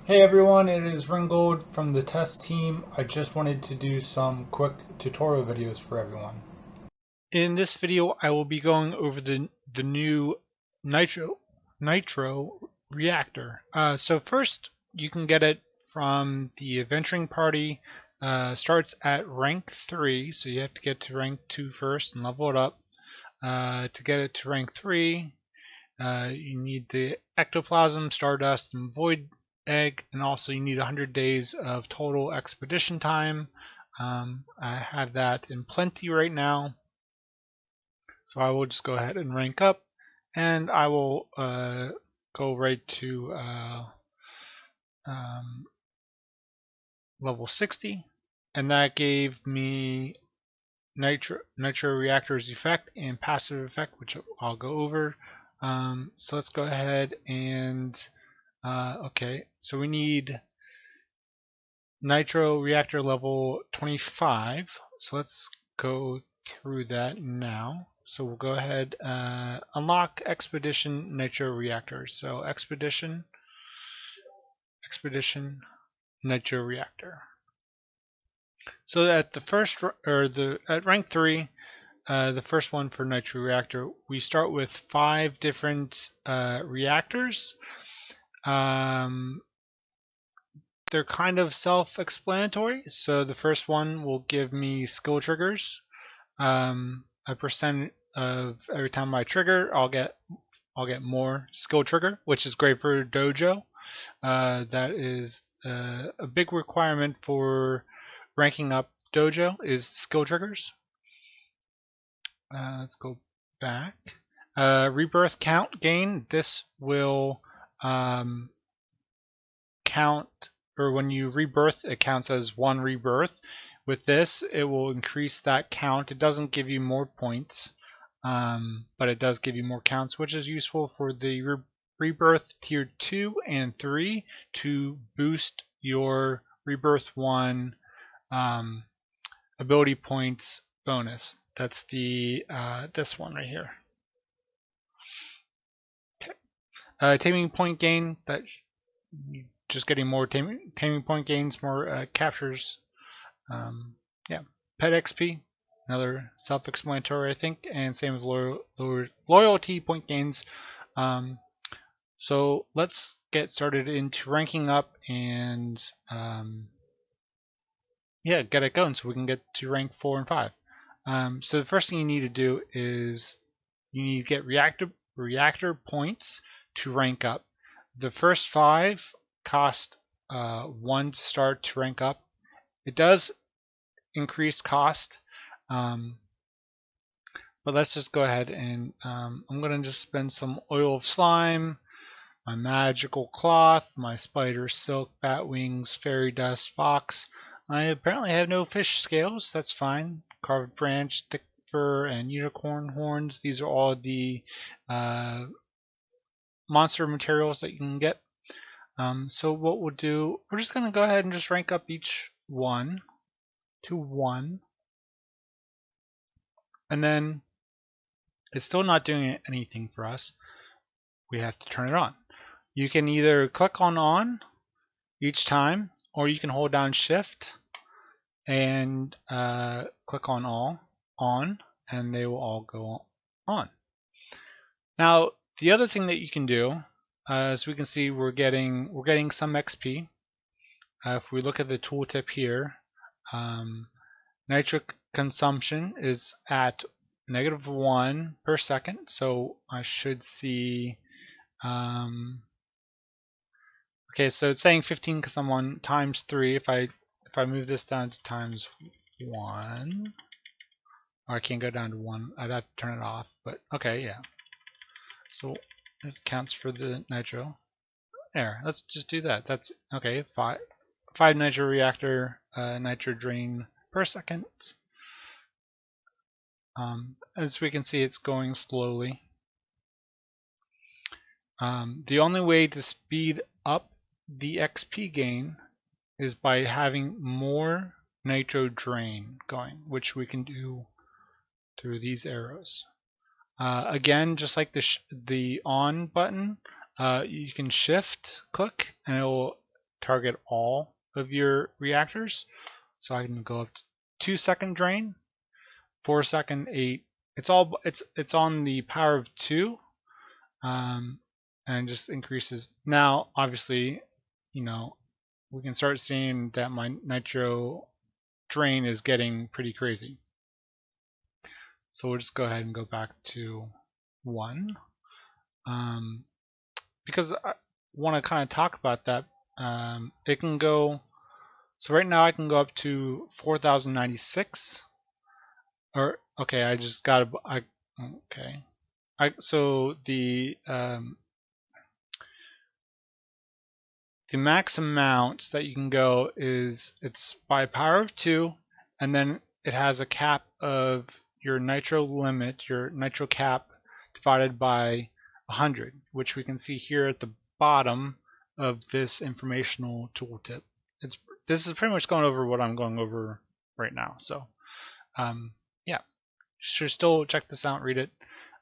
Hey everyone, it is Ringgold from the test team. I just wanted to do some quick tutorial videos for everyone. In this video, I will be going over the new Nitro Reactor. So first, you can get it from the adventuring party. Starts at rank 3, so you have to get to rank 2 first and level it up. To get it to rank 3, you need the ectoplasm, stardust, and void egg, and also you need 100 days of total expedition time. I have that in plenty right now, so I will just go ahead and rank up, and I will go right to level 60, and that gave me Nitro Reactor's effect and passive effect, which I'll go over. So let's go ahead and okay, so we need Nitro Reactor level 25. So let's go through that now. So we'll go ahead, unlock Expedition Nitro Reactors. So Expedition, Nitro Reactor. So at the first, at rank 3, the first one for Nitro Reactor, we start with 5 different reactors. They're kind of self-explanatory. So the first one will give me skill triggers. A percent of every time I trigger, I'll get more skill trigger, which is great for dojo. That is a big requirement for ranking up dojo is skill triggers. Let's go back. Rebirth count gain. This will count, or when you rebirth, it counts as 1 rebirth. With this, it will increase that count. It doesn't give you more points, but it does give you more counts, which is useful for the rebirth tier 2 and 3 to boost your rebirth 1 ability points bonus. That's the this one right here. Okay. Taming point gain, that just getting more taming point gains, more captures. Yeah, pet XP, another self-explanatory, I think, and same with loyalty point gains. So let's get started into ranking up and yeah, get it going so we can get to rank 4 and 5. So the first thing you need to do is you need to get reactor points to rank up. The first 5 cost 1 to start to rank up. It does increase cost, but let's just go ahead and I'm going to just spend some oil of slime, my magical cloth, my spider silk, bat wings, fairy dust, fox. I apparently have no fish scales, that's fine. Carved branch, thick fur, and unicorn horns. These are all the monster materials that you can get. So what we'll do, we're just going to go ahead and just rank up each one to 1. And then it's still not doing anything for us. We have to turn it on. You can either click on each time, or you can hold down shift and click on all on, and they will all go on. Now the other thing that you can do, as we can see, we're getting some XP. If we look at the tooltip here, nitric consumption is at -1 per second, so I should see okay, so it's saying 15 because I'm on times 3. If I move this down to times 1, or I can't go down to 1, I'd have to turn it off, but okay, yeah. So it counts for the nitro. There, let's just do that. That's okay, 5 nitro reactor nitro drain per second. As we can see, it's going slowly. The only way to speed up the XP gain is by having more Nitro Drain going, which we can do through these arrows. Again, just like the on button, you can shift click and it will target all of your reactors. So I can go up to 2-second drain, 4-second, 8. It's on the power of 2, and it just increases. Now, obviously, we can start seeing that my Nitro Drain is getting pretty crazy. So we'll just go ahead and go back to 1, because I want to kind of talk about that. It can go. So right now I can go up to 4,096. Or okay, I just got okay. So the max amount that you can go it's by power of 2, and then it has a cap of your nitro limit, your nitro cap, divided by 100, which we can see here at the bottom of this informational tooltip. This is pretty much going over what I'm going over right now. So yeah, should still check this out, read it.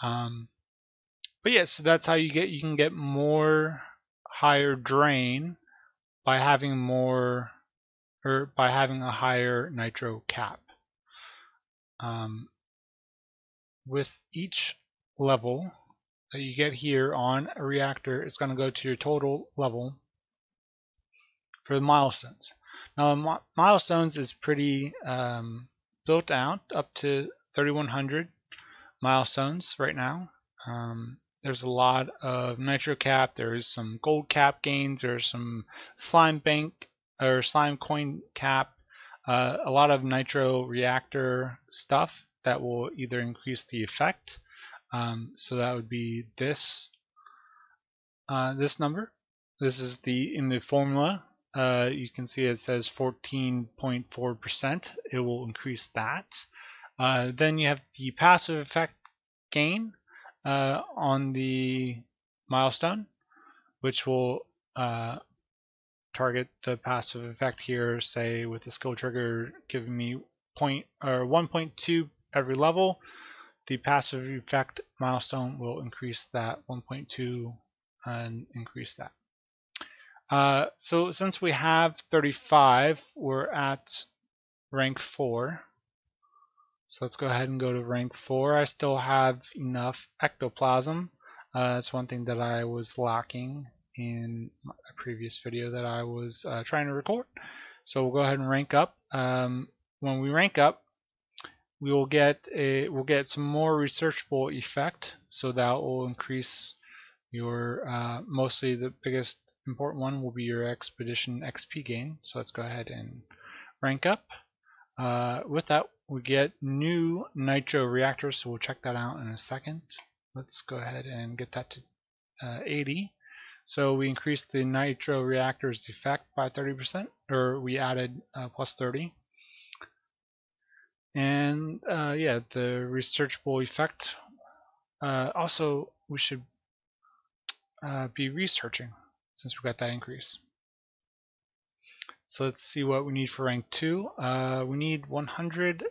But yeah, so that's how you can get more higher drain by having more, or by having a higher nitro cap. With each level that you get here on a reactor, it's going to go to your total level for the milestones. Now, milestones is pretty built out up to 3,100 milestones right now. There's a lot of nitro cap. There's some gold cap gains. There's some slime bank or slime coin cap. A lot of nitro reactor stuff that will either increase the effect. So that would be this number. This is in the formula. You can see it says 14.4%. It will increase that. Then you have the passive effect gain on the milestone, which will target the passive effect here, say with the skill trigger giving me 1.2 every level. The passive effect milestone will increase that 1.2 and increase that. So since we have 35, we're at rank 4. So let's go ahead and go to rank 4. I still have enough ectoplasm. That's one thing that I was lacking in a previous video that I was trying to record. So we'll go ahead and rank up. When we rank up, we'll get some more researchable effect. So that will increase your mostly the biggest important one will be your expedition XP gain. So let's go ahead and rank up. With that, we get new Nitro Reactors, so we'll check that out in a second. Let's go ahead and get that to 80. So we increased the Nitro Reactors effect by 30%, or we added plus 30. And yeah, the researchable effect. Also, we should be researching since we got that increase. So let's see what we need for rank 2. We need 100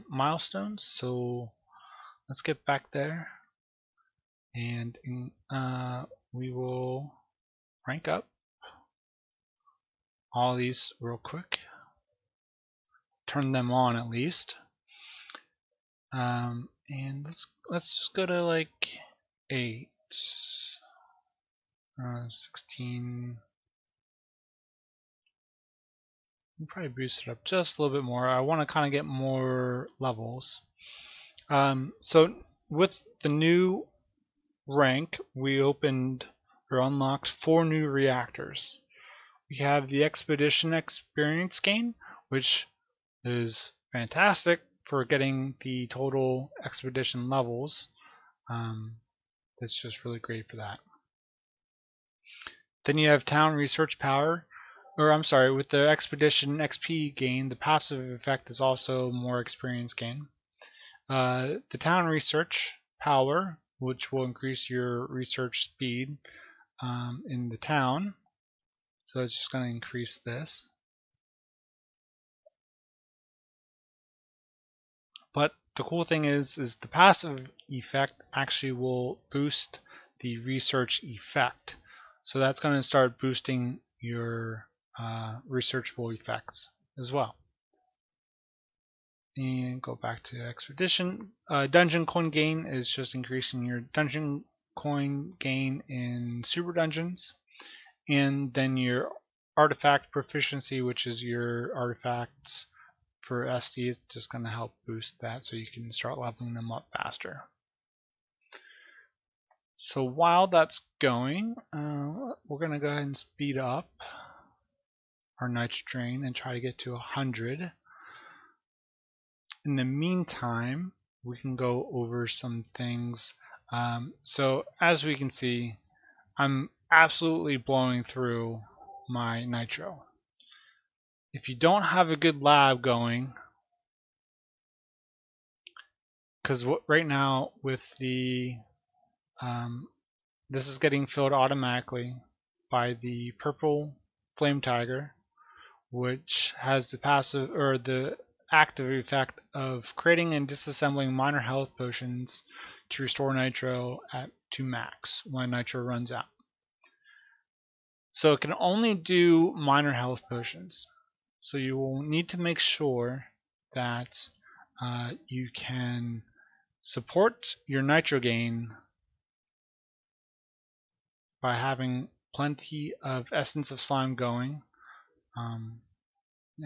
milestones, so let's get back there and we will rank up all these real quick. Turn them on at least. And let's just go to like 8, 16. I'll probably boost it up just a little bit more. I want to kind of get more levels. So with the new rank, we opened or unlocked 4 new reactors. We have the Expedition Experience Gain, which is fantastic for getting the total expedition levels. That's just really great for that. Then you have Town Research Power. Or I'm sorry, with the Expedition XP gain, the passive effect is also more experience gain. The Town Research Power, which will increase your research speed in the town. So it's just going to increase this. But the cool thing is the passive effect actually will boost the research effect. So that's going to start boosting your researchable effects as well. And go back to expedition. Dungeon coin gain is just increasing your dungeon coin gain in super dungeons, and then your artifact proficiency, which is your artifacts for SD, is just going to help boost that so you can start leveling them up faster. So while that's going, we're going to go ahead and speed up our Nitro Drain and try to get to 100. In the meantime, we can go over some things. So as we can see, I'm absolutely blowing through my nitro. If you don't have a good lab going, because right now with the this is getting filled automatically by the Purple Flametiger, which has the passive or the active effect of creating and disassembling minor health potions to restore nitro to max when nitro runs out. So it can only do minor health potions. So you will need to make sure that you can support your nitro gain by having plenty of essence of slime going.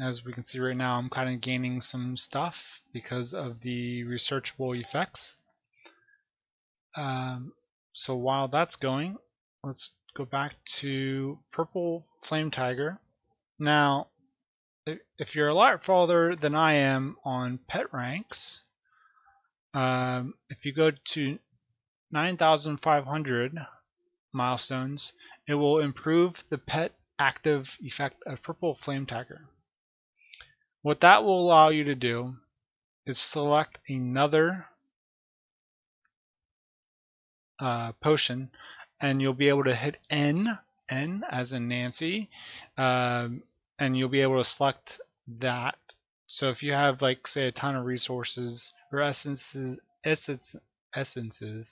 As we can see right now, I'm kind of gaining some stuff because of the researchable effects. So while that's going, let's go back to Purple Flametiger. Now, if you're a lot farther than I am on pet ranks, if you go to 9,500 milestones, it will improve the pet active effect of Purple Flametiger. What that will allow you to do is select another potion, and you'll be able to hit N as in Nancy, and you'll be able to select that. So if you have, like, say, a ton of resources or essences,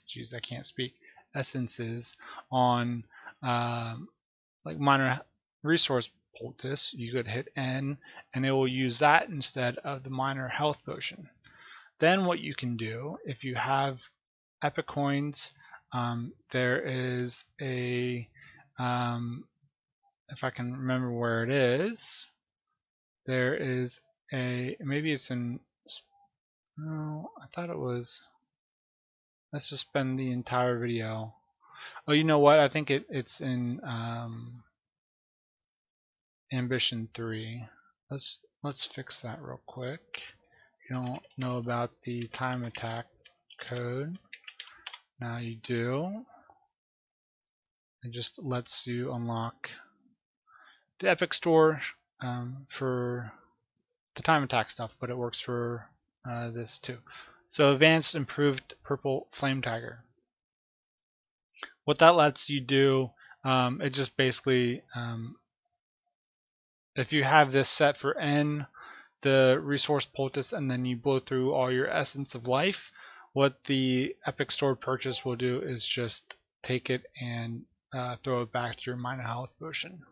geez, I can't speak, essences on like minor resource poultice, you could hit N and it will use that instead of the minor health potion. Then what you can do, if you have epic coins, there is a if I can remember where it is, there is a, maybe it's in, no, I thought it was, let's just spend the entire video. Oh, you know what, I think it's in Ambition 3. Let's fix that real quick. You don't know about the time attack code. Now you do. It just lets you unlock the Epic Store for the time attack stuff, but it works for this too. So Advanced Improved Purple Flametiger. What that lets you do, it just basically, if you have this set for N, the resource poultice, and then you blow through all your essence of life, what the Epic Store purchase will do is just take it and throw it back to your minor health potion.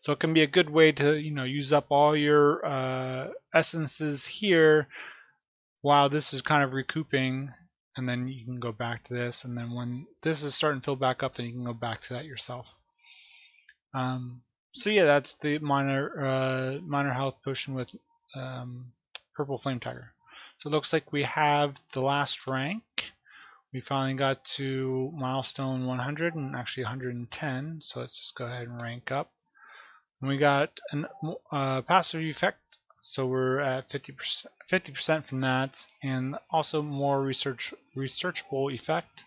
So it can be a good way to, use up all your essences here while this is kind of recouping, and then you can go back to this, and then when this is starting to fill back up, then you can go back to that yourself. So yeah, that's the minor health potion with Purple Flametiger. So it looks like we have the last rank. We finally got to milestone 100 and actually 110. So let's just go ahead and rank up. And we got a passive effect, so we're at 50% from that, and also more researchable effect,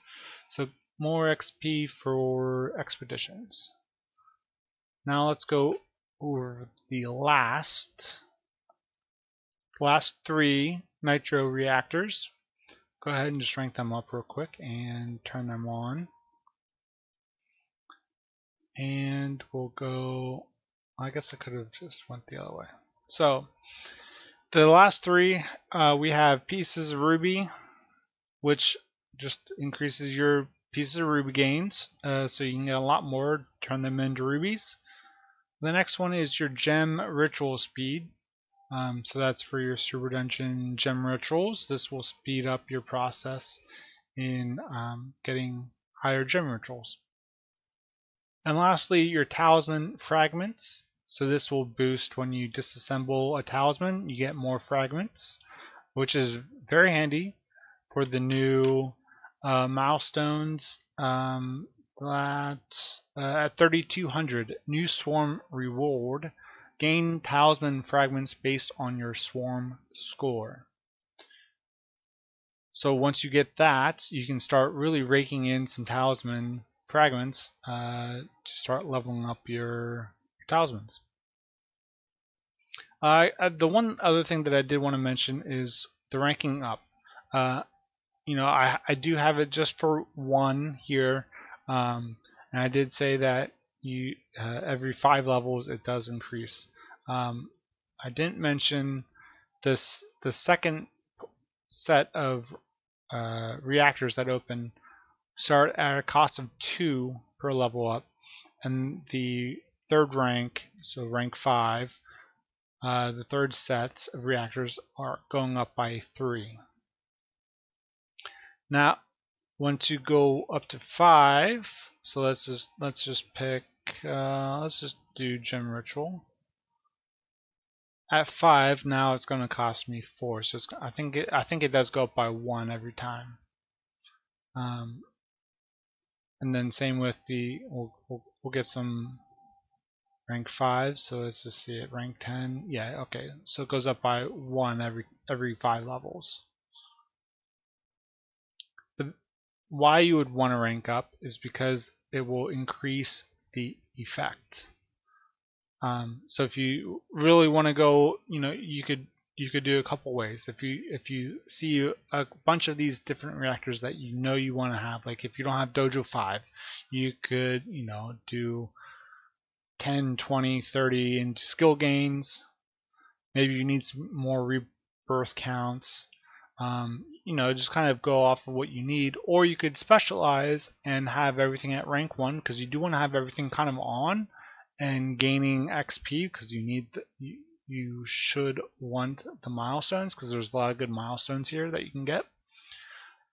so more XP for expeditions. Now let's go over the last 3 Nitro Reactors. Go ahead and just rank them up real quick and turn them on. And we'll go, I guess I could have just went the other way. So the last 3, we have Pieces of Ruby, which just increases your Pieces of Ruby gains, so you can get a lot more, turn them into rubies. The next one is your gem ritual speed. So that's for your Super Dungeon gem rituals. This will speed up your process in getting higher gem rituals. And lastly, your talisman fragments. So this will boost when you disassemble a talisman, you get more fragments, which is very handy for the new milestones. At 3200, new swarm reward, gain talisman fragments based on your swarm score. So once you get that, you can start really raking in some talisman fragments to start leveling up your talismans. The one other thing that I did want to mention is the ranking up. I do have it just for 1 here, and I did say that you every 5 levels it does increase. I didn't mention the second set of reactors that open start at a cost of 2 per level up, and the third rank, so rank 5, the third set of reactors are going up by 3. Now, once you go up to 5, so let's just pick let's just do gem ritual. At 5, now it's going to cost me 4. So I think it does go up by 1 every time. And then same with the we'll get some rank 5. So let's just see it, rank 10. Yeah, okay. So it goes up by 1 every 5 levels. But why you would want to rank up is because it will increase the effect. So if you really want to go, you could do a couple ways. If you see a bunch of these different reactors that you want to have, like if you don't have Dojo 5, you could do 10, 20, 30 into skill gains. Maybe you need some more rebirth counts. Just kind of go off of what you need, or you could specialize and have everything at rank 1 because you do want to have everything kind of on and gaining XP because you should want the milestones because there's a lot of good milestones here that you can get.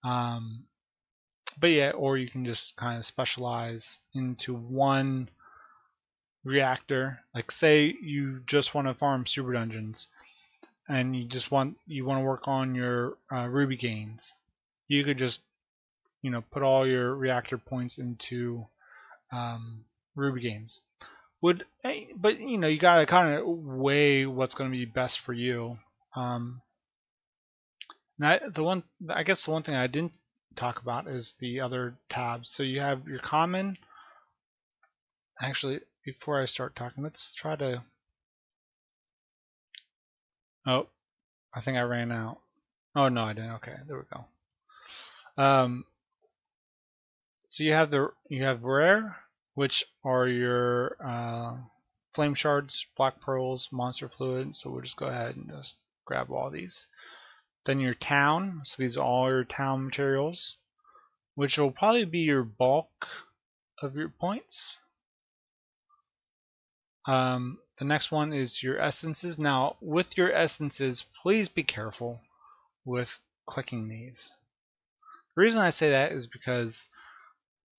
But yeah, or you can just kind of specialize into one reactor. Like say you just want to farm super dungeons and you want to work on your ruby gains. You could just put all your reactor points into ruby gains. But you gotta kind of weigh what's going to be best for you. I guess the one thing I didn't talk about is the other tabs. So you have your common. Actually, before I start talking, let's try to. Oh, I think I ran out. Oh no, I didn't. Okay, there we go. So you have rare, which are your flame shards, black pearls, monster fluid. So we'll just go ahead and just grab all these. Then your town. So these are all your town materials, which will probably be your bulk of your points. The next one is your essences. Now, with your essences, please be careful with clicking these. The reason I say that is because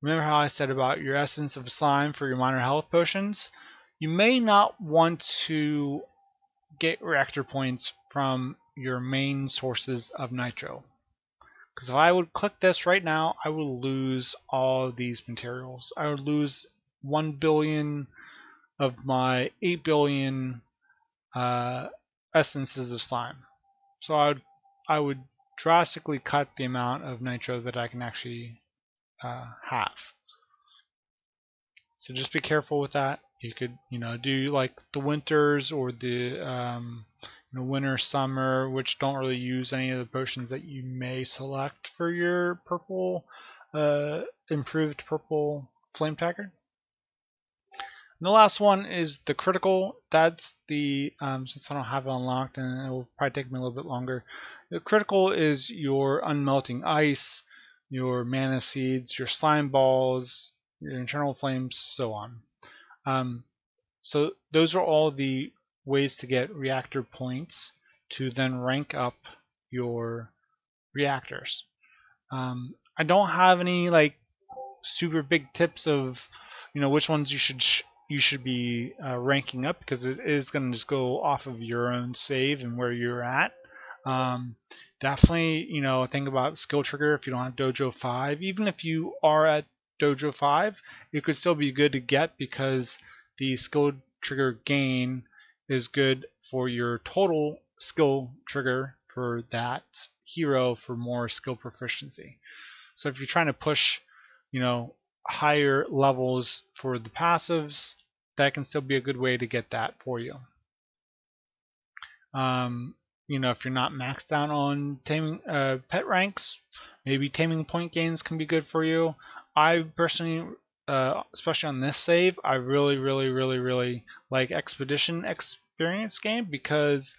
remember how I said about your essence of slime for your minor health potions? You may not want to get reactor points from your main sources of nitro. Because if I would click this right now, I would lose all of these materials. I would lose 1 billion of my 8 billion essences of slime. So I would drastically cut the amount of nitro that I can actually have. So just be careful with that. You could do like the winters or the winter, summer, which don't really use any of the potions that you may select for your purple, improved purple Flametiger. And the last one is the critical. That's the since I don't have it unlocked, and it will probably take me a little bit longer. The critical is your unmelting ice, your mana seeds, your slime balls, your internal flames, so on. So those are all the ways to get reactor points to then rank up your reactors. I don't have any like super big tips of which ones you should be ranking up, because it is going to just go off of your own save and where you're at. Definitely think about skill trigger if you don't have Dojo 5. Even if you are at Dojo 5, it could still be good to get, because the skill trigger gain is good for your total skill trigger for that hero for more skill proficiency. So if you're trying to push, higher levels for the passives, that can still be a good way to get that for you. If you're not maxed out on taming pet ranks, maybe taming point gains can be good for you. I personally, especially on this save, I really like Expedition Experience game, because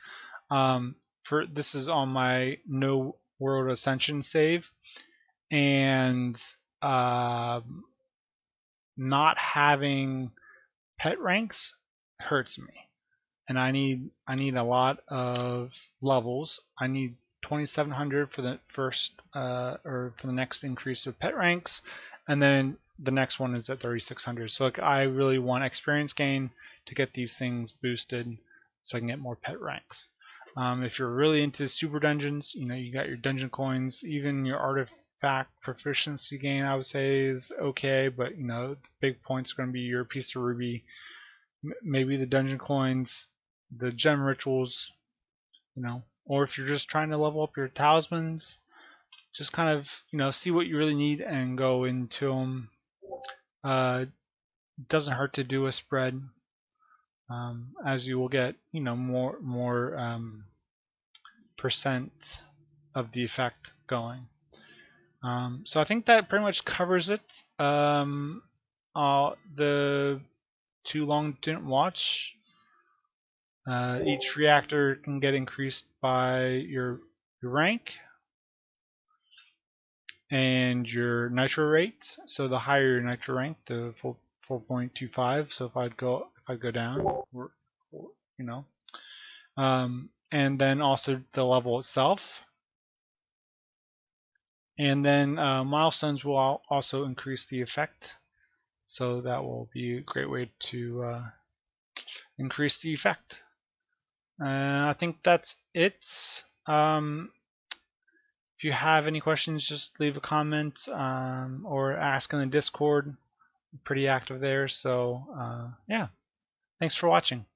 this is on my No World Ascension save, and not having pet ranks hurts me, and I need a lot of levels. I need 2700 for the first or for the next increase of pet ranks, and then the next one is at 3600. So like, I really want experience gain to get these things boosted so I can get more pet ranks. If you're really into super dungeons, you got your dungeon coins, even your artifact proficiency gain I would say is okay, but the big points are going to be your piece of ruby, maybe the dungeon coins, the gem rituals, or if you're just trying to level up your talismans, just kind of see what you really need and go into them. It doesn't hurt to do a spread, as you will get more percent of the effect going. So I think that pretty much covers it. The too long didn't watch. Each reactor can get increased by your rank and your nitro rate. So the higher your nitro rank, the 4.25. So if I go down, and then also the level itself, and then milestones will also increase the effect. So that will be a great way to increase the effect. I think that's it. If you have any questions, just leave a comment or ask in the Discord. I'm pretty active there. So yeah, thanks for watching.